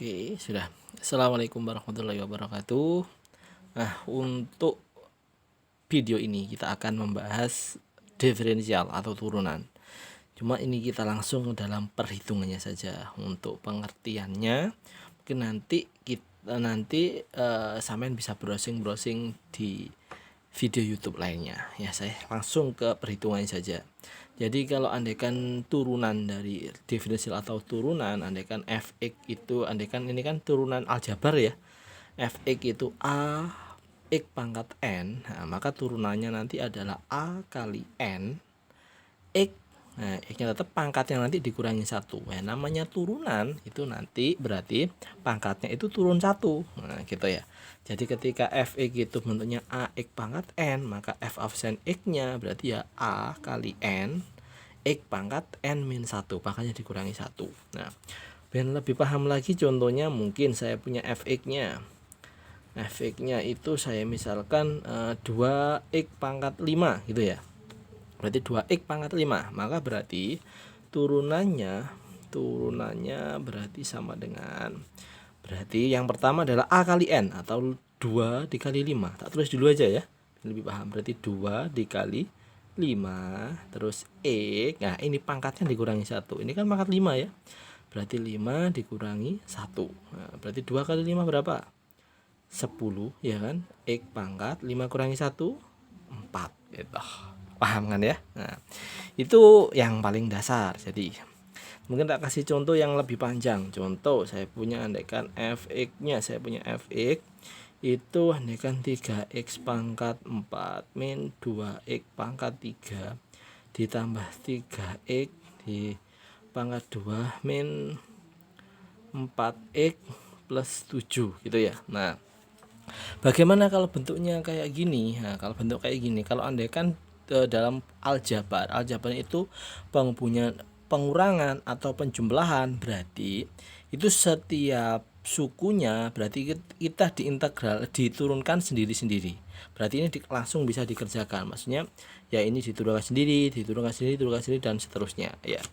Oke, sudah. Assalamualaikum warahmatullahi wabarakatuh. Nah, untuk video ini kita akan membahas diferensial atau turunan. Cuma ini kita langsung dalam perhitungannya saja. Untuk pengertiannya, mungkin nanti sampean bisa browsing di video YouTube lainnya. Ya, saya langsung ke perhitungannya saja. Jadi kalau andaikan turunan dari diferensial atau turunan, andaikan fx itu, andaikan ini kan turunan aljabar ya, fx itu a x pangkat n, nah, maka turunannya nanti adalah a kali n x. Nah, x-nya tetap, pangkatnya nanti dikurangi 1. Nah, namanya turunan itu nanti berarti pangkatnya itu turun 1. Nah, gitu ya. Jadi ketika fx itu bentuknya ax pangkat n, maka f absen x-nya berarti ya a kali n x pangkat n min 1, pangkatnya dikurangi 1. Nah, biar lebih paham lagi contohnya, mungkin saya punya fx-nya. Fx-nya itu saya misalkan 2x pangkat 5 gitu ya. Berarti 2x pangkat 5, maka berarti turunannya berarti sama dengan, berarti yang pertama adalah a kali n atau 2 dikali 5. Tak tulis dulu aja ya, lebih paham. Berarti 2 dikali 5 terus x. Nah, ini pangkatnya dikurangi 1. Ini kan pangkat 5 ya. Berarti 5 dikurangi 1. Nah, berarti 2 kali 5 berapa? 10 ya kan. X pangkat 5 kurangi 1 4 gitu. Paham kan ya? Nah, itu yang paling dasar. Jadi mungkin tak kasih contoh yang lebih panjang. Contoh, saya punya andaikan fx-nya, saya punya fx itu andaikan 3x pangkat 4 min 2x pangkat 3 ditambah 3x di pangkat 2 min 4x plus 7 gitu ya. Nah, bagaimana kalau bentuknya kayak gini? Nah, kalau bentuk kayak gini, kalau andaikan dalam aljabar itu pengurangan atau penjumlahan, berarti itu setiap sukunya berarti kita diintegral, diturunkan sendiri-sendiri. Berarti ini langsung bisa dikerjakan. Maksudnya ya ini diturunkan sendiri, dan seterusnya ya.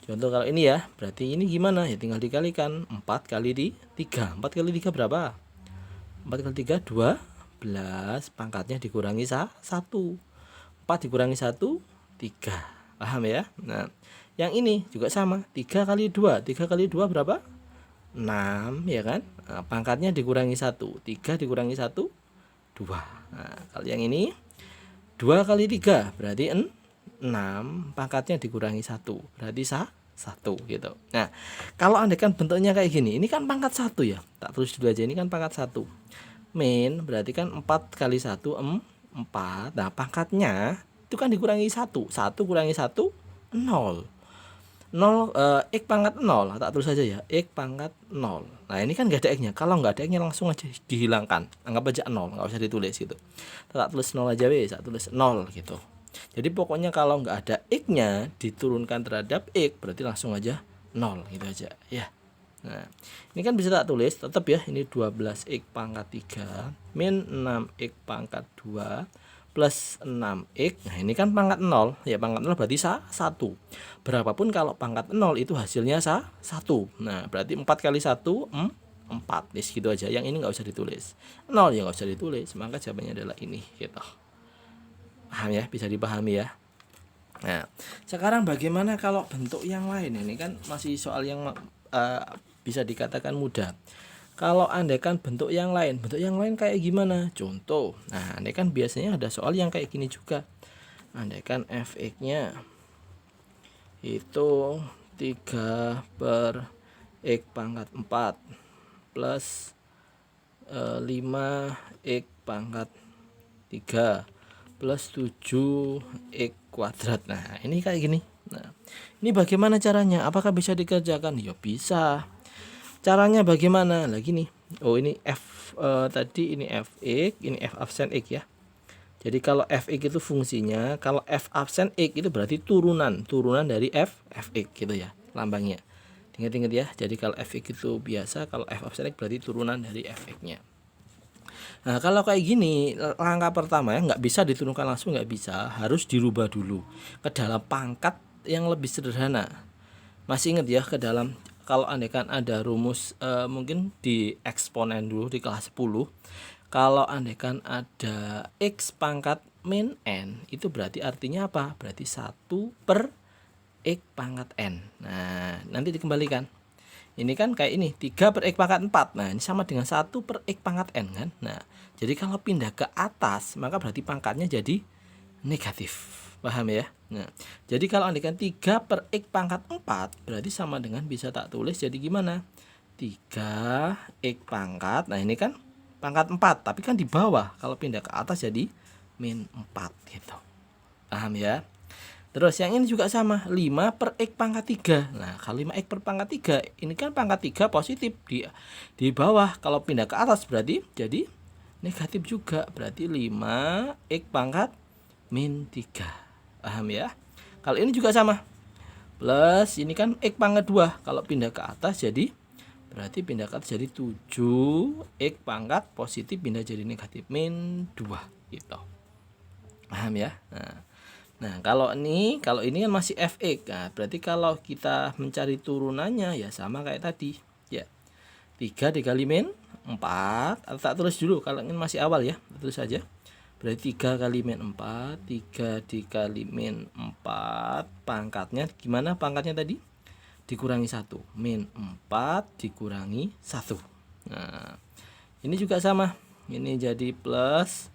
Contoh kalau ini ya, berarti ini gimana? Ya tinggal dikalikan 4 kali 3. 4 kali 3 berapa? 4 kali 3 12, pangkatnya dikurangi 1. 4 dikurangi 1 3. Paham ya? Nah, yang ini juga sama, 3 kali 2. 3 kali 2 berapa? 6 ya kan? Nah, pangkatnya dikurangi 1. 3 dikurangi 1 2. Nah, kalau yang ini 2 kali 3 berarti 6, pangkatnya dikurangi 1 berarti 1 gitu. Nah, kalau andaikan bentuknya kayak gini, ini kan pangkat 1 ya. Tak tulis dulu aja, ini kan pangkat 1. Min berarti kan 4 kali 1 4. Nah, pangkatnya itu kan dikurangi 1. 1 kurangi 1 0. 0 x pangkat 0. Tak tulis saja ya, x pangkat 0. Nah, ini kan enggak ada x-nya. Kalau enggak ada x-nya langsung aja dihilangkan. Anggap aja 0, enggak usah ditulis gitu. Tak tulis 0 aja weh, tak tulis 0 gitu. Jadi pokoknya kalau enggak ada x-nya diturunkan terhadap x, berarti langsung aja 0 gitu aja ya. Nah, ini kan bisa tak tulis tetap ya, ini 12x pangkat 3 min 6x pangkat 2 plus 6x. Nah, ini kan pangkat 0 ya, pangkat 0 berarti 1. Berapapun kalau pangkat 0 itu hasilnya 1. Nah, berarti 4 kali 1 4. Gitu aja. Yang ini nggak usah ditulis. 0 ya nggak usah ditulis. Maka jawabannya adalah ini gitu. Paham ya? Bisa dipahami ya? Nah, sekarang bagaimana kalau bentuk yang lain? Ini kan masih soal yang bisa dikatakan mudah. Kalau andaikan bentuk yang lain kayak gimana? Contoh, nah andaikan biasanya ada soal yang kayak gini juga. Andaikan fx-nya itu 3 per x pangkat 4 plus 5x pangkat 3 plus 7x kuadrat. Nah, ini kayak gini. Nah, ini bagaimana caranya? Apakah bisa dikerjakan? Ya bisa. Caranya bagaimana? Lagi nih. Oh, ini f tadi ini fx, ini f absen x ya. Jadi kalau fx itu fungsinya, kalau f absen x itu berarti turunan dari fx gitu ya, lambangnya. Ingat-ingat ya. Jadi kalau fx itu biasa, kalau f absen x berarti turunan dari fx-nya. Nah, kalau kayak gini, langkah pertama ya, nggak bisa diturunkan langsung, nggak bisa, harus dirubah dulu ke dalam pangkat yang lebih sederhana. Masih ingat ya, ke dalam kalau andaikan ada rumus mungkin di eksponen dulu di kelas 10, kalau andaikan ada X pangkat min N, itu berarti artinya apa? Berarti 1 per X pangkat N. Nah, nanti dikembalikan. Ini kan kayak ini, 3 per X pangkat 4. Nah, ini sama dengan 1 per X pangkat N kan. Nah, jadi kalau pindah ke atas, maka berarti pangkatnya jadi negatif. Paham ya? Nah, jadi kalau andaikan 3 per X pangkat 4, berarti sama dengan bisa tak tulis jadi gimana? 3 X pangkat, nah ini kan pangkat 4, tapi kan di bawah. Kalau pindah ke atas jadi min 4 gitu. Paham ya? Terus yang ini juga sama, 5 per X pangkat 3. Nah, kalau 5X per pangkat 3, ini kan pangkat 3 positif di bawah. Kalau pindah ke atas berarti jadi negatif juga. Berarti 5X pangkat min 3. Paham ya? Kalau ini juga sama. Plus ini kan X pangkat 2. Kalau pindah ke atas jadi berarti pindah ke atas jadi 7X pangkat positif pindah jadi negatif min 2 gitu. Paham ya? Nah, kalau ini kan masih fx. Nah, berarti kalau kita mencari turunannya ya sama kayak tadi. Ya. 3 dikali min 4. Atau tak tulis dulu kalau ini masih awal ya. Tulis saja. Berarti 3 kali min 4. 3 dikali min 4. Pangkatnya gimana pangkatnya tadi? Dikurangi 1. Min 4 dikurangi 1. Nah, ini juga sama. Ini jadi plus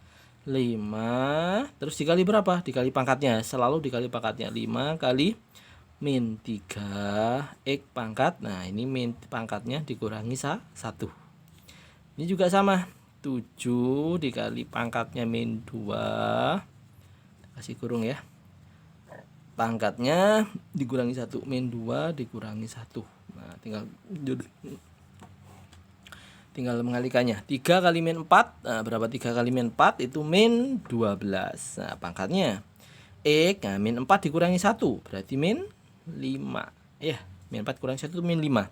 5 terus dikali berapa? Dikali pangkatnya, selalu dikali pangkatnya. 5 kali min 3 X pangkat. Nah, ini min pangkatnya dikurangi 1. Ini juga sama. 7 dikali pangkatnya min 2. Kasih kurung ya. Pangkatnya dikurangi 1. Min 2 dikurangi 1. Nah, tinggal mengalikannya. 3 kali min 4. Nah, berapa 3 kali min 4? Itu min 12. Nah, pangkatnya X. Nah, min 4 dikurangi 1. Berarti min 5. Ya, min 4 kurangi 1 itu min 5.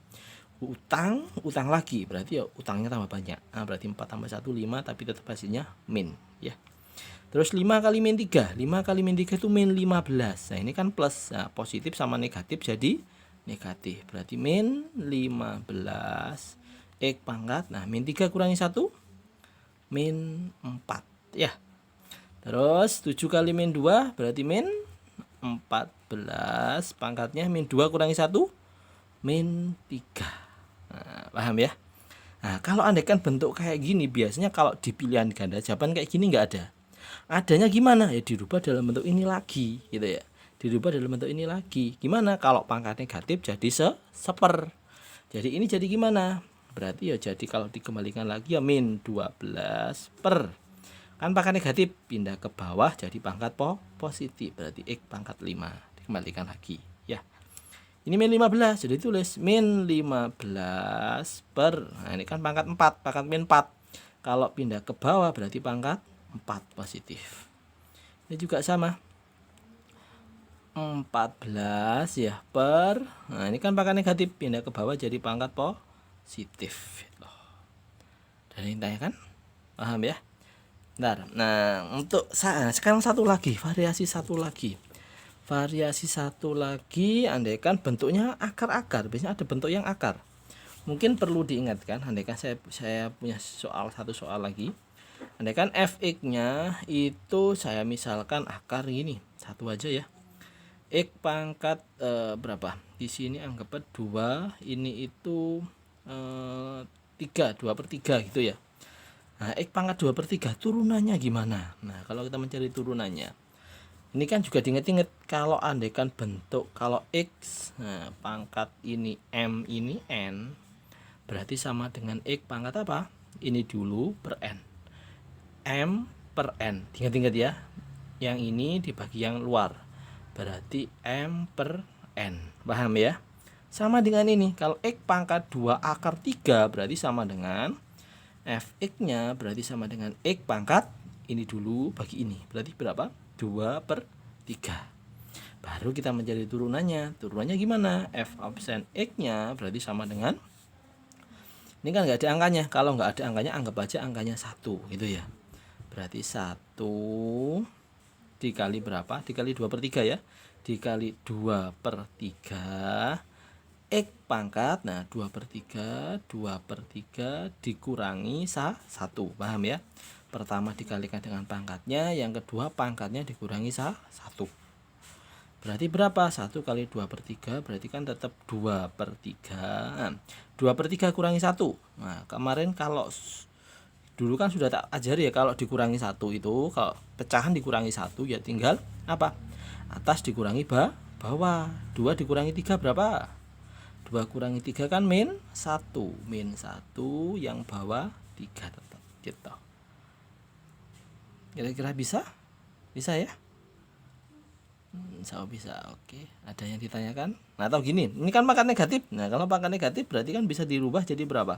Utang lagi. Berarti ya utangnya tambah banyak. Nah, berarti 4 tambah 1, 5. Tapi tetap hasilnya min. Ya. Terus 5 kali min 3. 5 kali min 3 itu min 15. Nah, ini kan plus. Nah, positif sama negatif jadi negatif. Berarti min 15. X pangkat. Nah, min 3 kurangi 1 min 4 ya. Terus 7 kali min 2 berarti min 14. Pangkatnya min 2 kurangi 1 min 3. Nah, paham ya? Nah, kalau andaikan bentuk kayak gini, biasanya kalau di pilihan ganda jawaban kayak gini nggak ada. Adanya gimana? Ya dirubah dalam bentuk ini lagi gitu ya. Dirubah dalam bentuk ini lagi. Gimana kalau pangkat negatif jadi seper? Jadi ini jadi gimana? Berarti ya jadi kalau dikembalikan lagi ya min 12 per. Kan pangkat negatif pindah ke bawah jadi pangkat positif. Berarti X pangkat 5. Dikembalikan lagi ya. Ini min 15 jadi tulis min 15 per. Nah, ini kan pangkat 4, pangkat min 4. Kalau pindah ke bawah berarti pangkat 4 positif. Ini juga sama. 14 ya per. Nah, ini kan pangkat negatif pindah ke bawah jadi pangkat positif. Dan ini tanya kan? Paham ya? Bentar. Nah, untuk sekarang satu lagi, variasi satu lagi. Variasi satu lagi, andaikan bentuknya akar-akar. Biasanya ada bentuk yang akar. Mungkin perlu diingatkan, andaikan saya punya satu soal lagi. Andaikan fx-nya itu saya misalkan akar gini, satu aja ya. X pangkat berapa? Di sini anggapnya 2, ini itu 3, 2 per 3 gitu ya. Nah, X pangkat 2 per 3 turunannya gimana? Nah, kalau kita mencari turunannya, ini kan juga diingat-ingat kalau andaikan bentuk kalau X, nah, pangkat ini M ini N, berarti sama dengan X pangkat apa? Ini dulu per N. M per N. Ingat-ingat ya. Yang ini dibagi yang luar. Berarti M per N. Paham ya? Sama dengan ini. Kalau X pangkat 2 akar 3 berarti sama dengan Fx-nya berarti sama dengan X pangkat ini dulu bagi ini. Berarti berapa? 2 per 3. Baru kita mencari turunannya. Turunannya gimana? F absen X-nya berarti sama dengan, ini kan nggak ada angkanya. Kalau nggak ada angkanya anggap aja angkanya 1 gitu ya. Berarti 1 dikali berapa? Dikali 2 per 3 ya. Dikali 2 per 3 X pangkat, nah 2/3 dikurangi 1, paham ya? Pertama dikalikan dengan pangkatnya, yang kedua pangkatnya dikurangi 1. Berarti berapa? 1 kali 2/3 berarti kan tetap 2/3. 2/3 kurangi 1. Nah, kemarin kalau dulu kan sudah tak ajari ya, kalau dikurangi 1 itu, kalau pecahan dikurangi 1 ya tinggal apa? Atas dikurangi bawah. 2 dikurangi 3 berapa? 2 kurangi 3 kan min 1. Min 1 yang bawah 3 tetap gitu. Kira-kira bisa? Bisa ya? Insya Allah bisa. Oke, ada yang ditanyakan? Nah, atau gini, ini kan pangkat negatif. Nah, kalau pangkat negatif berarti kan bisa dirubah jadi berapa?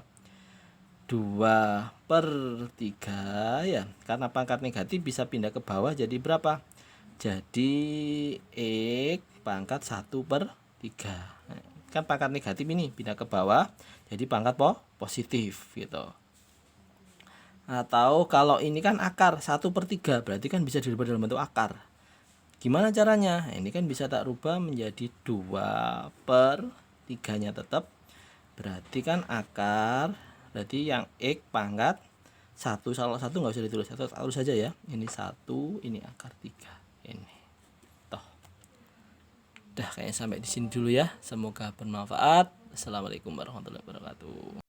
2/3 ya. Karena pangkat negatif bisa pindah ke bawah jadi berapa? Jadi X pangkat 1/3. Nah, kan pangkat negatif ini pindah ke bawah jadi pangkat positif gitu. Atau kalau ini kan akar 1/3 berarti kan bisa dirubah dalam bentuk akar. Gimana caranya? Ini kan bisa tak rubah menjadi 2/3-nya tetap. Berarti kan akar, berarti yang X pangkat 1, kalau 1 nggak usah ditulis, satu saja ya. Ini 1, ini akar 3. Ini. Udah kayaknya sampai di sini dulu ya. Semoga bermanfaat. Assalamualaikum warahmatullahi wabarakatuh.